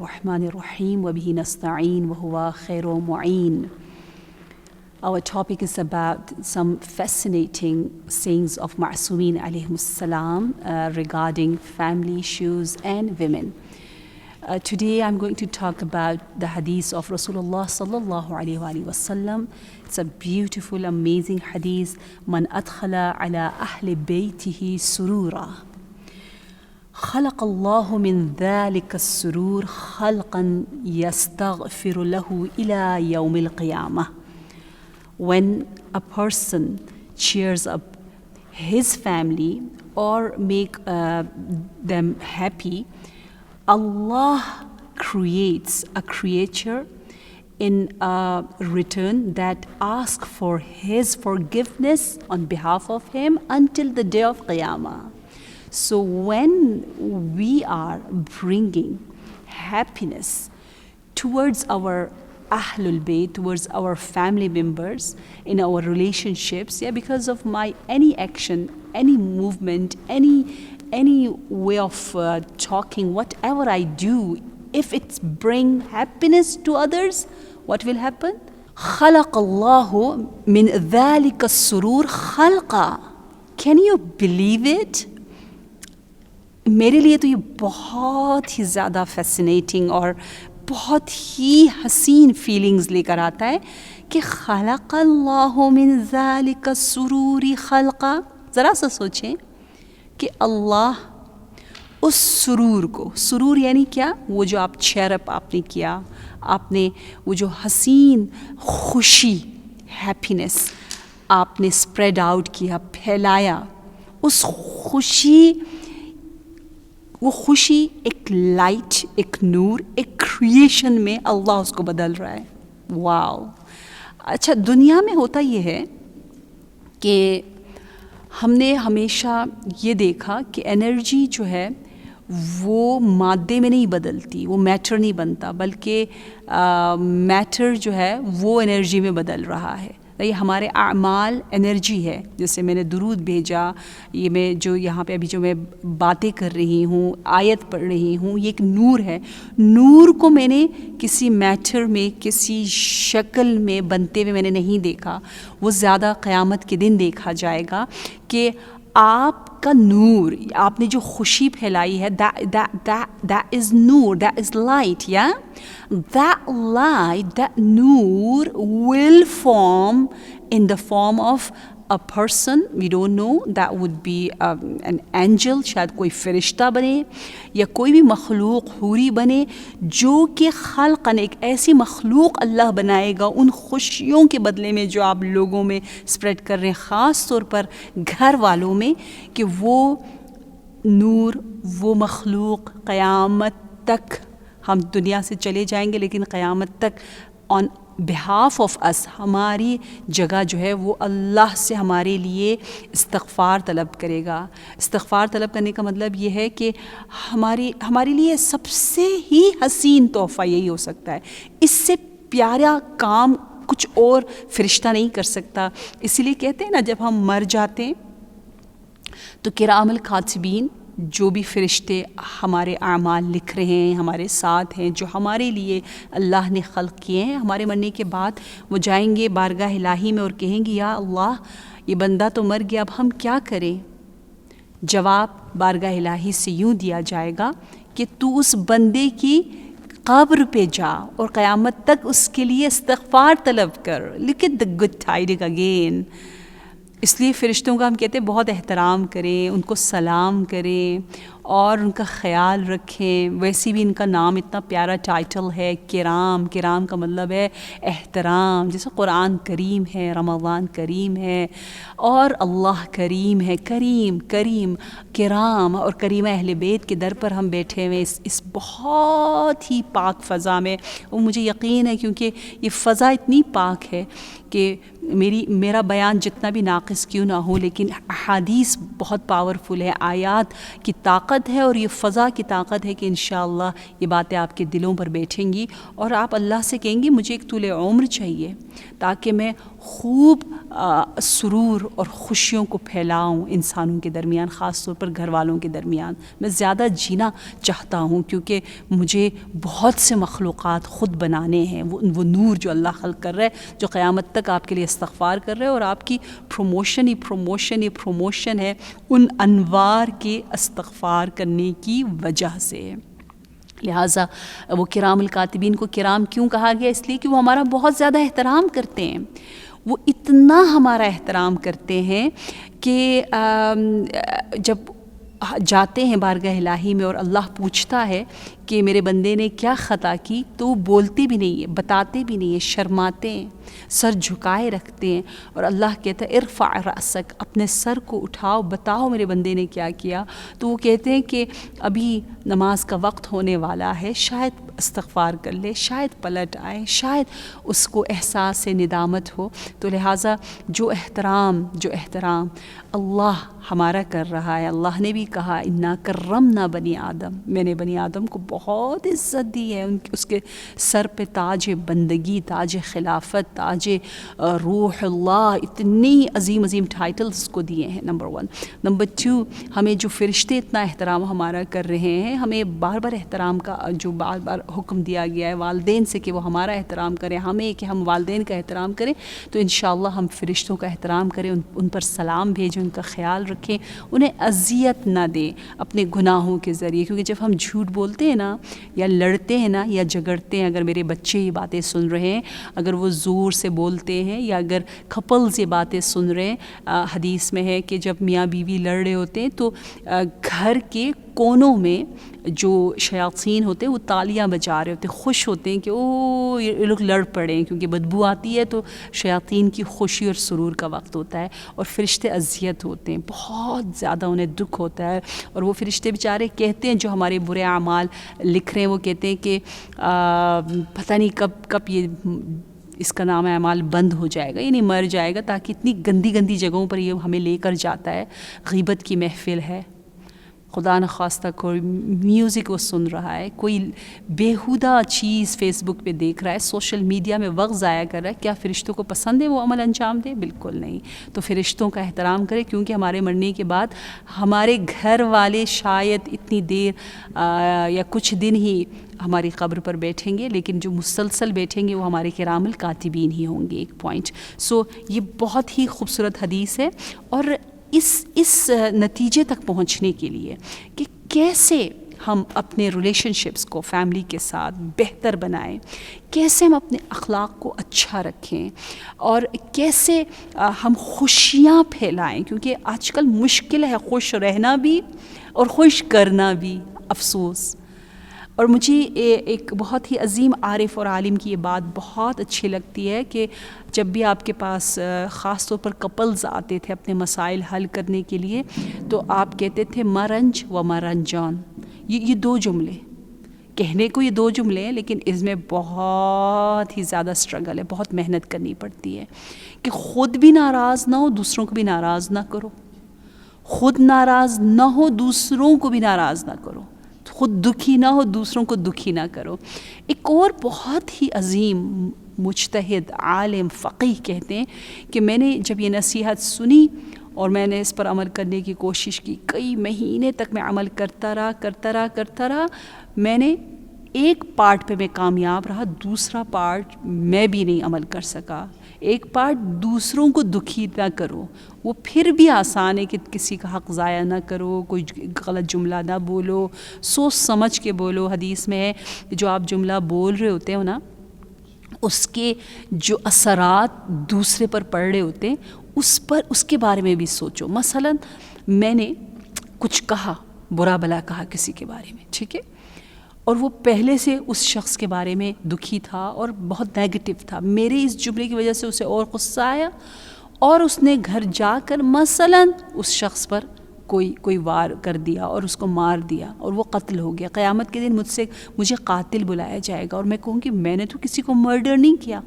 الرحمن الرحيم وبه نستعين وهو خير معين. Our topic is about some fascinating sayings of Ma'sumin alayhimus salam regarding family issues and women. Today I'm going to talk about the hadith of Rasulullah sallallahu alayhi wa sallam. It's a beautiful, amazing hadith. Man adkhala ala ahli baytihi surura. خلق الله من ذلك السرور خلقا يستغفر له إلى يوم القيامة. When a person cheers up his family or make them happy, Allah creates a creature in return that asks for his forgiveness on behalf of him until the day of Qiyamah. So when we are bringing happiness towards our Ahlul Bayt, towards our family members, in our relationships, because of my any action, any movement, any way of talking, whatever I do, if it's bring happiness to others, what will happen? خلق الله من ذلك السرور خلقا. Can you believe it? میرے لیے تو یہ بہت ہی زیادہ فیسینیٹنگ اور بہت ہی حسین فیلنگز لے کر آتا ہے کہ خلق اللہ من ذالک السرور خلقا. ذرا سا سوچیں کہ اللہ اس سرور کو، سرور یعنی کیا؟ وہ جو آپ چیئر اپ آپ نے کیا، آپ نے وہ جو حسین خوشی، ہیپینس آپ نے اسپریڈ آؤٹ کیا، پھیلایا، اس وہ خوشی ایک لائٹ، ایک نور، ایک کریشن میں اللہ اس کو بدل رہا ہے. واو. اچھا، دنیا میں ہوتا یہ ہے کہ ہم نے ہمیشہ یہ دیکھا کہ انرجی جو ہے وہ مادے میں نہیں بدلتی، وہ میٹر نہیں بنتا، بلکہ میٹر جو ہے وہ انرجی میں بدل رہا ہے. یہ ہمارے اعمال انرجی ہے. جیسے میں نے درود بھیجا، یہ میں جو یہاں پہ ابھی جو میں باتیں کر رہی ہوں، آیت پڑھ رہی ہوں، یہ ایک نور ہے. نور کو میں نے کسی میٹر میں، کسی شکل میں بنتے ہوئے میں نے نہیں دیکھا. وہ زیادہ قیامت کے دن دیکھا جائے گا کہ آپ کا نور، آپ نے جو خوشی پھیلائی ہے، that is Noor, that is light, yeah? That light, that noor will form in the form of a person. We don't know. That would be an angel. شاید کوئی فرشتہ بنے یا کوئی بھی مخلوق حوری بنے، جو کہ خلقاً ایک ایسی مخلوق اللہ بنائے گا ان خوشیوں کے بدلے میں جو آپ لوگوں میں اسپریڈ کر رہے ہیں، خاص طور پر گھر والوں میں، کہ وہ نور، وہ مخلوق قیامت تک، ہم دنیا سے چلے جائیں گے لیکن قیامت تک آن بہاف آف اس، ہماری جگہ جو ہے وہ اللہ سے ہمارے لیے استغفار طلب کرے گا. استغفار طلب کرنے کا مطلب یہ ہے کہ ہمارے لیے سب سے ہی حسین تحفہ یہی ہو سکتا ہے. اس سے پیارا کام کچھ اور فرشتہ نہیں کر سکتا. اسی لیے کہتے ہیں نا، جب ہم مر جاتے ہیں تو کرام الکاتبین، جو بھی فرشتے ہمارے اعمال لکھ رہے ہیں، ہمارے ساتھ ہیں، جو ہمارے لیے اللہ نے خلق کیے ہیں، ہمارے مرنے کے بعد وہ جائیں گے بارگاہ الہی میں اور کہیں گے یا اللہ یہ بندہ تو مر گیا، اب ہم کیا کریں؟ جواب بارگاہ الہی سے یوں دیا جائے گا کہ تو اس بندے کی قبر پہ جا اور قیامت تک اس کے لیے استغفار طلب کر. Look at the good tidings again. اس لیے فرشتوں کا ہم کہتے ہیں بہت احترام کریں، ان کو سلام کریں اور ان کا خیال رکھیں. ویسے بھی ان کا نام اتنا پیارا ٹائٹل ہے، کرام. کرام کا مطلب ہے احترام. جیسے قرآن کریم ہے، رمضان کریم ہے، اور اللہ کریم ہے. کریم کرام اور کریم اہل بیت کے در پر ہم بیٹھے ہوئے اس بہت ہی پاک فضا میں. وہ مجھے یقین ہے کیونکہ یہ فضا اتنی پاک ہے کہ میرا بیان جتنا بھی ناقص کیوں نہ ہو، لیکن احادیث بہت پاورفل ہے، آیات کی طاقت ہے اور یہ فضا کی طاقت ہے کہ انشاءاللہ یہ باتیں آپ کے دلوں پر بیٹھیں گی اور آپ اللہ سے کہیں گی مجھے ایک طول عمر چاہیے تاکہ میں خوب سرور اور خوشیوں کو پھیلاؤں انسانوں کے درمیان، خاص طور پر گھر والوں کے درمیان. میں زیادہ جینا چاہتا ہوں کیونکہ مجھے بہت سے مخلوقات خود بنانے ہیں. وہ نور جو اللہ خلق کر رہا ہے، جو قیامت تک آپ کے لیے استغفار کر رہے ہیں، اور آپ کی پروموشن ہے ان انوار کے استغفار کرنے کی وجہ سے. لہٰذا وہ کرام الکاتبین کو کرام کیوں کہا گیا؟ اس لیے کہ وہ ہمارا بہت زیادہ احترام کرتے ہیں. وہ اتنا ہمارا احترام کرتے ہیں کہ جب جاتے ہیں بارگاہ الہی میں اور اللہ پوچھتا ہے کہ میرے بندے نے کیا خطا کی، تو وہ بولتے بھی نہیں ہیں، بتاتے بھی نہیں ہیں، شرماتے ہیں، سر جھکائے رکھتے ہیں. اور اللہ کہتا ہے ارفع رأسک، اپنے سر کو اٹھاؤ، بتاؤ میرے بندے نے کیا کیا. تو وہ کہتے ہیں کہ ابھی نماز کا وقت ہونے والا ہے، شاید استغفار کر لے، شاید پلٹ آئے، شاید اس کو احساس ندامت ہو. تو لہٰذا جو احترام اللہ ہمارا کر رہا ہے، اللہ نے بھی کہا انا کرمنا بنی آدم، میں نے بنی آدم کو بہت عزت دی ہے. اس کے سر پہ تاج بندگی، تاج خلافت، تاج روح اللہ، اتنی عظیم ٹائٹلز کو دیے ہیں. نمبر 1. نمبر 2، ہمیں جو فرشتے اتنا احترام ہمارا کر رہے ہیں، ہمیں بار بار احترام کا جو بار بار حکم دیا گیا ہے والدین سے کہ وہ ہمارا احترام کریں، ہمیں کہ ہم والدین کا احترام کریں. تو انشاءاللہ ہم فرشتوں کا احترام کریں، ان پر سلام بھیجیں، ان کا خیال رکھیں، انہیں اذیت نہ دیں اپنے گناہوں کے ذریعے. کیونکہ جب ہم جھوٹ بولتے ہیں نا، یا لڑتے ہیں نا، یا جھگڑتے ہیں، اگر میرے بچے یہ باتیں سن رہے ہیں، اگر وہ زور سے بولتے ہیں، یا اگر کپلز یہ باتیں سن رہے ہیں، حدیث میں ہے کہ جب میاں بیوی لڑ رہے ہوتے ہیں تو گھر کے کونوں میں جو شیاطین ہوتے ہیں وہ تالیاں بجا رہے ہوتے ہیں، خوش ہوتے ہیں کہ او یہ لوگ لڑ پڑے ہیں، کیونکہ بدبو آتی ہے تو شیاطین کی خوشی اور سرور کا وقت ہوتا ہے، اور فرشتے اذیت ہوتے ہیں، بہت زیادہ انہیں دکھ ہوتا ہے. اور وہ فرشتے بیچارے کہتے ہیں، جو ہمارے برے اعمال لکھ رہے ہیں، وہ کہتے ہیں کہ پتہ نہیں کب یہ اس کا نام اعمال بند ہو جائے گا، یعنی مر جائے گا، تاکہ اتنی گندی جگہوں پر یہ ہمیں لے کر جاتا ہے. غیبت کی محفل ہے، خدا نخواستہ کوئی میوزک وہ سن رہا ہے، کوئی بیہودہ چیز فیس بک پہ دیکھ رہا ہے، سوشل میڈیا میں وقت ضائع کر رہا ہے. کیا فرشتوں کو پسند ہے وہ عمل انجام دے؟ بالکل نہیں. تو فرشتوں کا احترام کرے، کیونکہ ہمارے مرنے کے بعد ہمارے گھر والے شاید اتنی دیر یا کچھ دن ہی ہماری قبر پر بیٹھیں گے، لیکن جو مسلسل بیٹھیں گے وہ ہمارے کرام الکاتبین ہی ہوں گے. ایک پوائنٹ. سو یہ بہت ہی خوبصورت حدیث ہے. اور اس نتیجے تک پہنچنے کے لیے کہ کیسے ہم اپنے ریلیشن شپس کو فیملی کے ساتھ بہتر بنائیں، کیسے ہم اپنے اخلاق کو اچھا رکھیں، اور کیسے ہم خوشیاں پھیلائیں، کیونکہ آج کل مشکل ہے خوش رہنا بھی اور خوش کرنا بھی، افسوس. اور مجھے ایک بہت ہی عظیم عارف اور عالم کی یہ بات بہت اچھی لگتی ہے کہ جب بھی آپ کے پاس خاص طور پر کپلز آتے تھے اپنے مسائل حل کرنے کے لیے، تو آپ کہتے تھے مرنج و مرنجان. یہ 2 جملے کہنے کو، یہ 2 جملے ہیں، لیکن اس میں بہت ہی زیادہ سٹرگل ہے، بہت محنت کرنی پڑتی ہے کہ خود بھی ناراض نہ ہو، دوسروں کو بھی ناراض نہ کرو، خود ناراض نہ ہو، دوسروں کو بھی ناراض نہ کرو، خود دکھی نہ ہو، دوسروں کو دکھی نہ کرو. ایک اور بہت ہی عظیم مجتہد عالم فقیہ کہتے ہیں کہ میں نے جب یہ نصیحت سنی اور میں نے اس پر عمل کرنے کی کوشش کی، کئی مہینے تک میں عمل کرتا رہا. میں نے ایک پارٹ پہ میں کامیاب رہا، دوسرا پارٹ میں بھی نہیں عمل کر سکا. ایک پارٹ دوسروں کو دکھی نہ کرو، وہ پھر بھی آسان ہے کہ کسی کا حق ضائع نہ کرو، کوئی غلط جملہ نہ بولو، سوچ سمجھ کے بولو. حدیث میں ہے جو آپ جملہ بول رہے ہوتے ہو نا، اس کے جو اثرات دوسرے پر پڑ رہے ہوتے ہیں، اس کے بارے میں بھی سوچو. مثلا میں نے کچھ کہا، برا بلا کہا کسی کے بارے میں، ٹھیک ہے، اور وہ پہلے سے اس شخص کے بارے میں دکھی تھا اور بہت نیگیٹو تھا. میرے اس جملے کی وجہ سے اسے اور غصہ آیا، اور اس نے گھر جا کر مثلا اس شخص پر کوئی وار کر دیا اور اس کو مار دیا اور وہ قتل ہو گیا. قیامت کے دن مجھے قاتل بلایا جائے گا اور میں کہوں کہ میں نے تو کسی کو مرڈر نہیں کیا.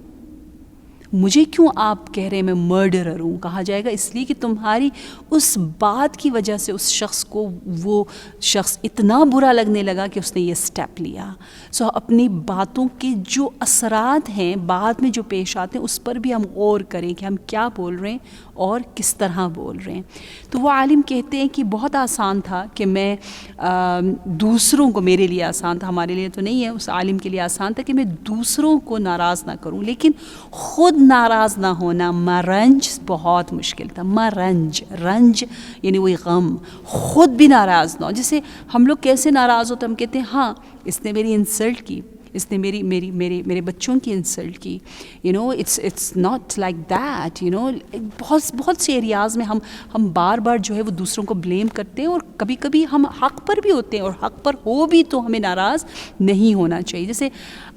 مجھے کیوں آپ کہہ رہے ہیں میں مرڈرر ہوں؟ کہا جائے گا اس لیے کہ تمہاری اس بات کی وجہ سے اس شخص کو وہ شخص اتنا برا لگنے لگا کہ اس نے یہ سٹیپ لیا. سو اپنی باتوں کے جو اثرات ہیں بعد میں جو پیش آتے ہیں اس پر بھی ہم غور کریں کہ ہم کیا بول رہے ہیں اور کس طرح بول رہے ہیں. تو وہ عالم کہتے ہیں کہ بہت آسان تھا کہ میں دوسروں کو، میرے لیے آسان تھا، ہمارے لیے تو نہیں ہے، اس عالم کے لیے آسان تھا کہ میں دوسروں کو ناراض نہ کروں، لیکن خود ناراض نہ ہونا مرنج بہت مشکل تھا. رنج یعنی وہی غم، خود بھی ناراض نہ ہو. جیسے ہم لوگ کیسے ناراض ہوتے ہم کہتے ہیں ہاں اس نے میری انسلٹ کی، اس نے میرے بچوں کی انسلٹ کی. It's not like that. بہت سے ایریاز میں ہم بار بار جو ہے وہ دوسروں کو بلیم کرتے ہیں، اور کبھی کبھی ہم حق پر بھی ہوتے ہیں، اور حق پر ہو بھی تو ہمیں ناراض نہیں ہونا چاہیے. جیسے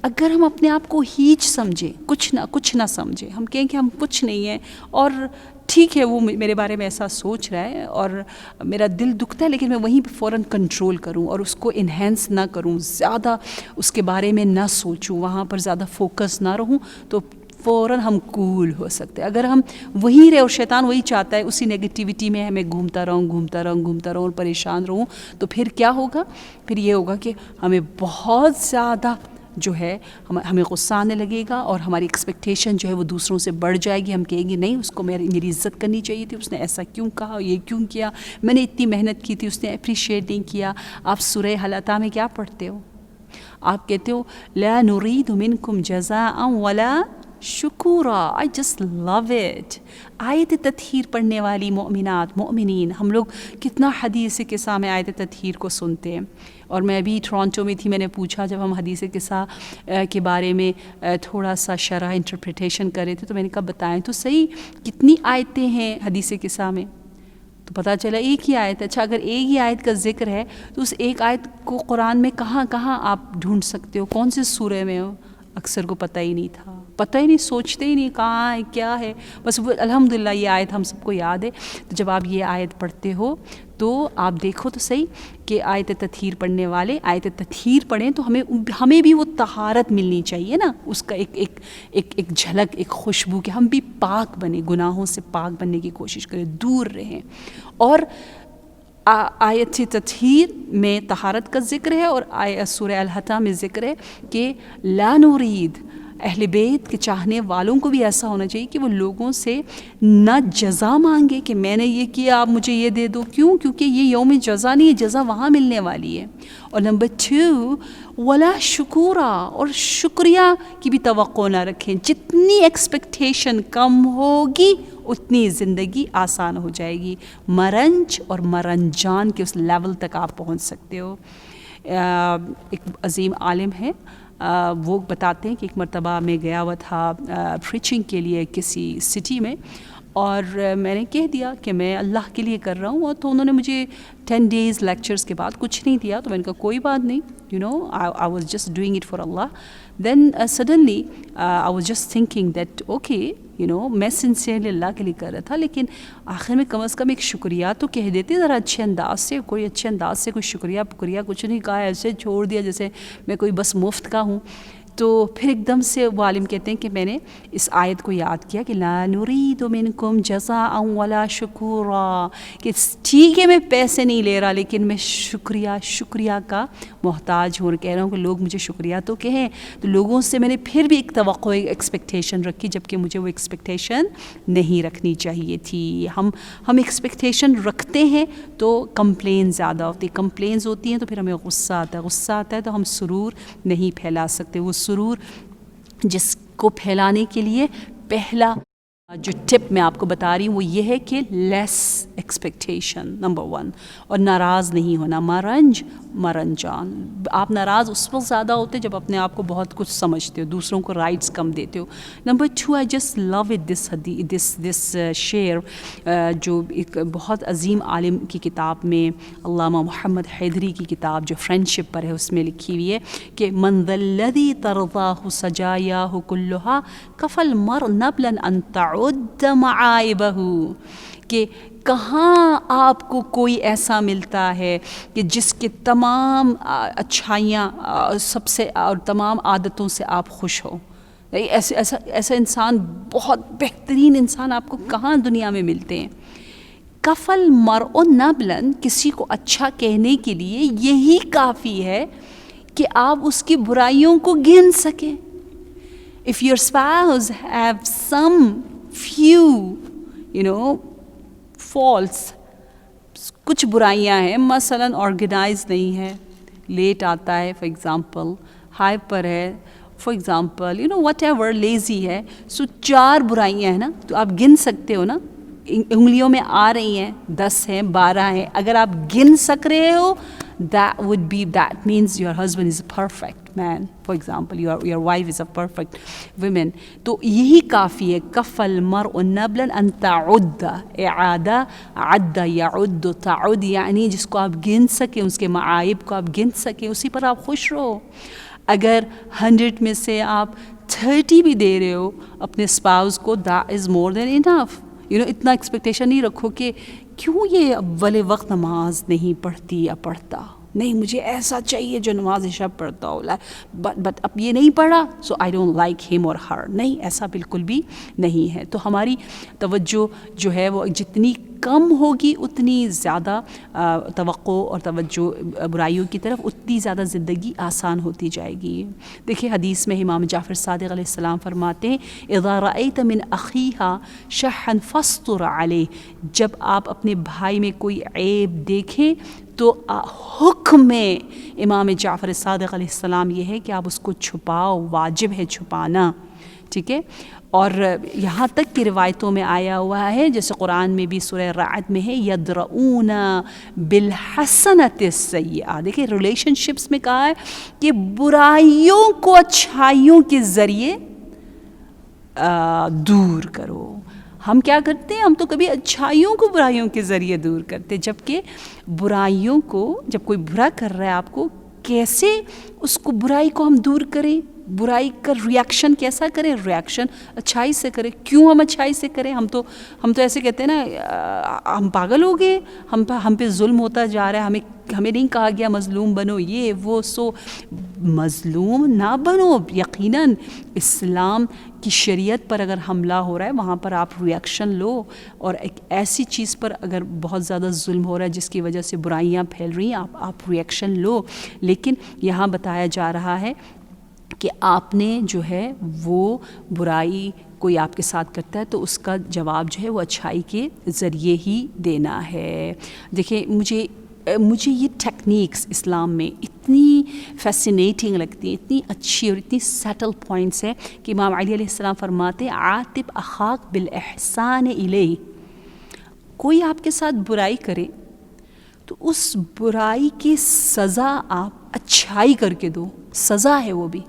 اگر ہم اپنے آپ کو ہیچ سمجھیں، کچھ نہ سمجھیں، ہم کہیں کہ ہم کچھ نہیں ہیں اور ٹھیک ہے وہ میرے بارے میں ایسا سوچ رہا ہے اور میرا دل دکھتا ہے، لیکن میں وہیں پہ فوراً کنٹرول کروں اور اس کو انہینس نہ کروں، زیادہ اس کے بارے میں نہ سوچوں، وہاں پر زیادہ فوکس نہ رہوں، تو فوراً ہم کول ہو سکتے ہیں. اگر ہم وہیں رہے اور شیطان وہی چاہتا ہے اسی نگیٹیوٹی میں ہمیں گھومتا رہوں اور پریشان رہوں، تو پھر کیا ہوگا؟ پھر یہ ہوگا کہ ہمیں بہت زیادہ جو ہے ہمیں غصہ آنے لگے گا، اور ہماری ایکسپیکٹیشن جو ہے وہ دوسروں سے بڑھ جائے گی. ہم کہیں گے نہیں، اس کو میری عزت کرنی چاہیے تھی، اس نے ایسا کیوں کہا، یہ کیوں کیا، میں نے اتنی محنت کی تھی، اس نے اپریشیٹ نہیں کیا. آپ سورہ حل عطا میں کیا پڑھتے ہو؟ آپ کہتے ہو لا نرید منکم جزاء ولا شکورا. آئی جسٹ لو اٹ. آیت تطہیر پڑھنے والی مومنات مومنین، ہم لوگ کتنا حدیث قصہ میں آیت تطہیر کو سنتے ہیں. اور میں ابھی ٹورانٹو میں تھی، میں نے پوچھا جب ہم حدیث قصہ کے بارے میں تھوڑا سا شرح انٹرپریٹیشن کر رہے تھے، تو میں نے کہا بتائیں تو صحیح کتنی آیتیں ہیں حدیث قصہ میں؟ تو پتہ چلا ایک ہی آیت. اچھا اگر ایک ہی آیت کا ذکر ہے تو اس ایک آیت کو قرآن میں کہاں آپ ڈھونڈ سکتے ہو؟ کون سے سورہ میں ہو؟ اکثر کو پتہ ہی نہیں تھا، پتہ ہی نہیں، سوچتے ہی نہیں کہاں ہے کیا ہے. بس وہ الحمدللہ یہ آیت ہم سب کو یاد ہے. تو جب آپ یہ آیت پڑھتے ہو تو آپ دیکھو تو صحیح کہ آیت تطہیر پڑھنے والے آیت تطہیر پڑھیں تو ہمیں بھی وہ طہارت ملنی چاہیے نا، اس کا ایک جھلک، ایک خوشبو کہ ہم بھی پاک بنیں، گناہوں سے پاک بننے کی کوشش کریں، دور رہیں. اور آیت تطہیر میں طہارت کا ذکر ہے، اور سورہ الحطہ میں ذکر ہے کہ لا نرید، اہل بیت کے چاہنے والوں کو بھی ایسا ہونا چاہیے کہ وہ لوگوں سے نہ جزا مانگے کہ میں نے یہ کیا آپ مجھے یہ دے دو. کیوں؟ کیونکہ یہ یوم جزا نہیں ہے، جزا وہاں ملنے والی ہے. اور نمبر 2 ولا شکورا، اور شکریہ کی بھی توقع نہ رکھیں. جتنی ایکسپیکٹیشن کم ہوگی اتنی زندگی آسان ہو جائے گی. مرنج اور مرنجان کے اس لیول تک آپ پہنچ سکتے ہو. ایک عظیم عالم ہے، وہ بتاتے ہیں کہ ایک مرتبہ میں گیا ہوا تھا پریچنگ کے لیے کسی سٹی میں، اور میں نے کہہ دیا کہ میں اللہ کے لیے کر رہا ہوں، تو انہوں نے مجھے 10 days لیکچرز کے بعد کچھ نہیں دیا. تو میں نے کہا کوئی بات نہیں، I was just doing it for Allah. Then suddenly I was just thinking that okay, میں سنسیئرلی اللہ کے لیے کر رہا تھا، لیکن آخر میں کم از کم ایک شکریہ تو کہہ دیتے ذرا اچھے انداز سے. کوئی اچھے انداز سے کوئی شکریہ کچھ نہیں کہا، ایسے چھوڑ دیا جیسے میں کوئی بس مفت کا ہوں. تو پھر ایک دم سے وہ عالم کہتے ہیں کہ میں نے اس آیت کو یاد کیا کہ لا نرید منکم جزاء ولا شکورا، کہ ٹھیک ہے میں پیسے نہیں لے رہا لیکن میں شکریہ کا محتاج ہوں، اور کہہ رہا ہوں کہ لوگ مجھے شکریہ تو کہیں. تو لوگوں سے میں نے پھر بھی ایک توقع ایکسپیکٹیشن رکھی، جبکہ مجھے وہ ایکسپیکٹیشن نہیں رکھنی چاہیے تھی. ہم ایکسپیکٹیشن رکھتے ہیں تو کمپلین زیادہ ہوتی، کمپلینز ہوتی ہیں تو پھر ہمیں غصہ آتا ہے تو ہم سرور نہیں پھیلا سکتے. وہ سرور جس کو پھیلانے کے لیے پہلا جو ٹپ میں آپ کو بتا رہی ہوں وہ یہ ہے کہ لیس ایکسپیکٹیشن نمبر 1، اور ناراض نہیں ہونا. مرنجان، آپ ناراض اس وقت زیادہ ہوتے جب اپنے آپ کو بہت کچھ سمجھتے ہو، دوسروں کو رائٹس کم دیتے ہو. Number 2 I just love it this شعر جو ایک بہت عظیم عالم کی کتاب میں، علامہ محمد حیدری کی کتاب جو فرینڈشپ پر ہے، اس میں لکھی ہوئی ہے کہ من ذا الذی ترضاہ سجایاہ کلہا کفی المرء نبلا ان تعد معائبہ، کہ کہاں آپ کو کوئی ایسا ملتا ہے کہ جس کے تمام اچھائیاں سب سے اور تمام عادتوں سے آپ خوش ہو. ایسا انسان، بہت بہترین انسان آپ کو کہاں دنیا میں ملتے ہیں. کفل مرء نبلاً، کسی کو اچھا کہنے کے لیے یہی کافی ہے کہ آپ اس کی برائیوں کو گن سکیں. If your spouse have some few faults، کچھ برائیاں ہیں، مثلاً آرگنائز نہیں ہے، لیٹ آتا ہے فار ایگزامپل، ہائپر ہے for example, what ever, lazy ہے، سو 4 برائیاں ہیں نا، تو آپ گن سکتے ہو نا، انگلیوں میں آ رہی ہیں، 10 ہیں، 12 ہیں، اگر آپ گن سک رہے ہو that means your husband is a perfect man, for example, your wife is a perfect woman. تو یہی کافی ہے. کف المرء نبلا ان تعد، اعادہ، عد یعد، تعد یعنی جس کو آپ گن سکیں، اس کے معائب کو آپ گن سکیں، اسی پر آپ خوش رہو. اگر 100 میں سے آپ 30 بھی دے رہے ہو اپنے اسپاؤس کو، that is more than enough. اتنا ایکسپیکٹیشن نہیں رکھو کہ کیوں یہ اول وقت نماز نہیں پڑھتی یا پڑھتا، نہیں مجھے ایسا چاہیے جو نماز شب پڑھتا ہو، بٹ اب یہ نہیں پڑھا سو آئی ڈونٹ لائک ہم اور ہر. نہیں، ایسا بالکل بھی نہیں ہے. تو ہماری توجہ جو ہے وہ جتنی کم ہوگی اتنی زیادہ توقع اور توجہ برائیوں کی طرف، اتنی زیادہ زندگی آسان ہوتی جائے گی. دیکھیں حدیث میں امام جعفر صادق علیہ السلام فرماتے ہیں اذا رأیت من اخیہا شحا فاستر علیہ، جب آپ اپنے بھائی میں کوئی عیب دیکھیں تو حکم میں امام جعفر صادق علیہ السلام یہ ہے کہ آپ اس کو چھپاؤ، واجب ہے چھپانا. ٹھیک ہے. اور یہاں تک کہ روایتوں میں آیا ہوا ہے، جیسے قرآن میں بھی سورہ رعد میں ہے یدرؤون بالحسنۃ السیئہ. دیکھیں ریلیشن شپس میں کہا ہے کہ برائیوں کو اچھائیوں کے ذریعے دور کرو. ہم کیا کرتے ہیں؟ ہم تو کبھی اچھائیوں کو برائیوں کے ذریعے دور کرتے، جبکہ برائیوں کو، جب کوئی برا کر رہا ہے آپ کو، کیسے اس کو برائی کو ہم دور کریں، برائی کا ریاکشن کیسا کریں؟ ریاکشن اچھائی سے کریں. کیوں ہم اچھائی سے کریں؟ ہم تو ایسے کہتے ہیں نا، ہم پاگل ہو گئے، ہم پہ ظلم ہوتا جا رہا ہے، ہمیں نہیں کہا گیا مظلوم بنو، یہ وہ. سو مظلوم نہ بنو. یقیناً اسلام کی شریعت پر اگر حملہ ہو رہا ہے وہاں پر آپ ریاکشن لو، اور ایک ایسی چیز پر اگر بہت زیادہ ظلم ہو رہا ہے جس کی وجہ سے برائیاں پھیل رہی ہیں، آپ ریاکشن لو. لیکن یہاں بتایا جا رہا ہے کہ آپ نے جو ہے وہ برائی کوئی آپ کے ساتھ کرتا ہے تو اس کا جواب جو ہے وہ اچھائی کے ذریعے ہی دینا ہے. دیکھیں مجھے یہ ٹیکنیکس اسلام میں اتنی فیسینیٹنگ لگتی ہیں، اتنی اچھی اور اتنی سیٹل پوائنٹس ہیں کہ امام علی علیہ السلام فرماتے ہیں عاتب اخاک بالاحسان الیہ. کوئی آپ کے ساتھ برائی کرے تو اس برائی کی سزا آپ اچھائی کر کے دو. سزا ہے وہ بھی.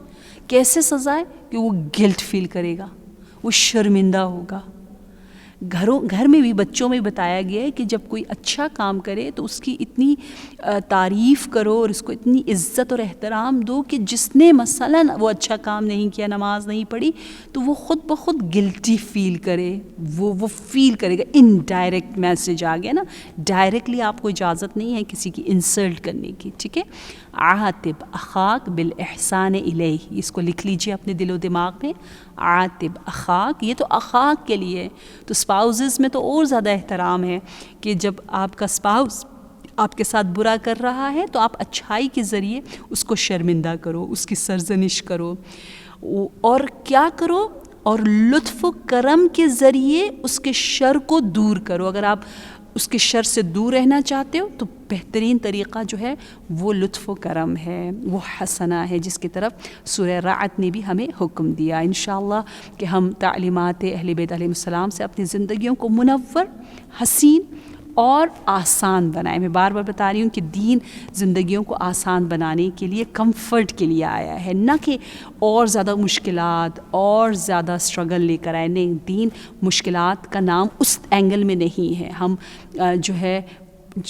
کیسے سزا ہے؟ کہ وہ گلٹ فیل کرے گا، وہ شرمندہ ہوگا. گھر میں بھی بچوں میں بتایا گیا ہے کہ جب کوئی اچھا کام کرے تو اس کی اتنی تعریف کرو اور اس کو اتنی عزت اور احترام دو کہ جس نے مثلاً وہ اچھا کام نہیں کیا، نماز نہیں پڑھی، تو وہ خود بخود گلٹی فیل کرے، وہ فیل کرے گا. انڈائریکٹ میسج آ گیا نا. ڈائریکٹلی آپ کو اجازت نہیں ہے کسی کی انسلٹ کرنے کی. ٹھیک ہے. عاتب اخاک بالاحسان الیہ، اس کو لکھ لیجئے اپنے دل و دماغ میں. عاتب اخاک، یہ تو اخاک کے لیے. تو اسپاؤزز میں تو اور زیادہ احترام ہے کہ جب آپ کا اسپاؤز آپ کے ساتھ برا کر رہا ہے تو آپ اچھائی کے ذریعے اس کو شرمندہ کرو، اس کی سرزنش کرو، اور کیا کرو؟ اور لطف و کرم کے ذریعے اس کے شر کو دور کرو. اگر آپ اس کے شر سے دور رہنا چاہتے ہو تو بہترین طریقہ جو ہے وہ لطف و کرم ہے، وہ حسنہ ہے، جس کی طرف سورہ رعد نے بھی ہمیں حکم دیا. انشاءاللہ کہ ہم تعلیمات اہل بیت علیہ السلام سے اپنی زندگیوں کو منور، حسین اور آسان بنائیں. میں بار بار بتا رہی ہوں کہ دین زندگیوں کو آسان بنانے کے لیے، کمفرٹ کے لیے آیا ہے، نہ کہ اور زیادہ مشکلات اور زیادہ اسٹرگل لے کر آئے. نہیں، دین مشکلات کا نام اس اینگل میں نہیں ہے. ہم جو ہے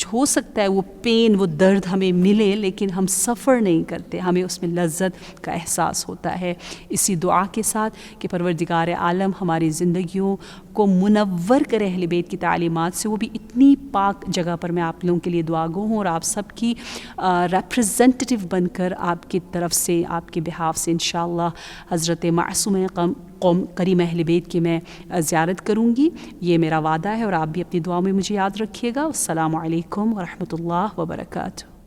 ہو سکتا ہے وہ پین، وہ درد ہمیں ملے لیکن ہم سفر نہیں کرتے، ہمیں اس میں لذت کا احساس ہوتا ہے. اسی دعا کے ساتھ کہ پروردگار عالم ہماری زندگیوں کو منور کرے اہل بیت کی تعلیمات سے، وہ بھی اتنی پاک جگہ پر میں آپ لوگوں کے لیے دعا گو ہوں اور آپ سب کی ریپرزینٹیو بن کر آپ کی طرف سے آپ کے بہاف سے انشاءاللہ حضرت معصومہ قوم کریم اہل بیت کی میں زیارت کروں گی. یہ میرا وعدہ ہے اور آپ بھی اپنی دعاؤں میں مجھے یاد رکھیے گا. السلام علیکم ورحمۃ اللہ وبرکاتہ.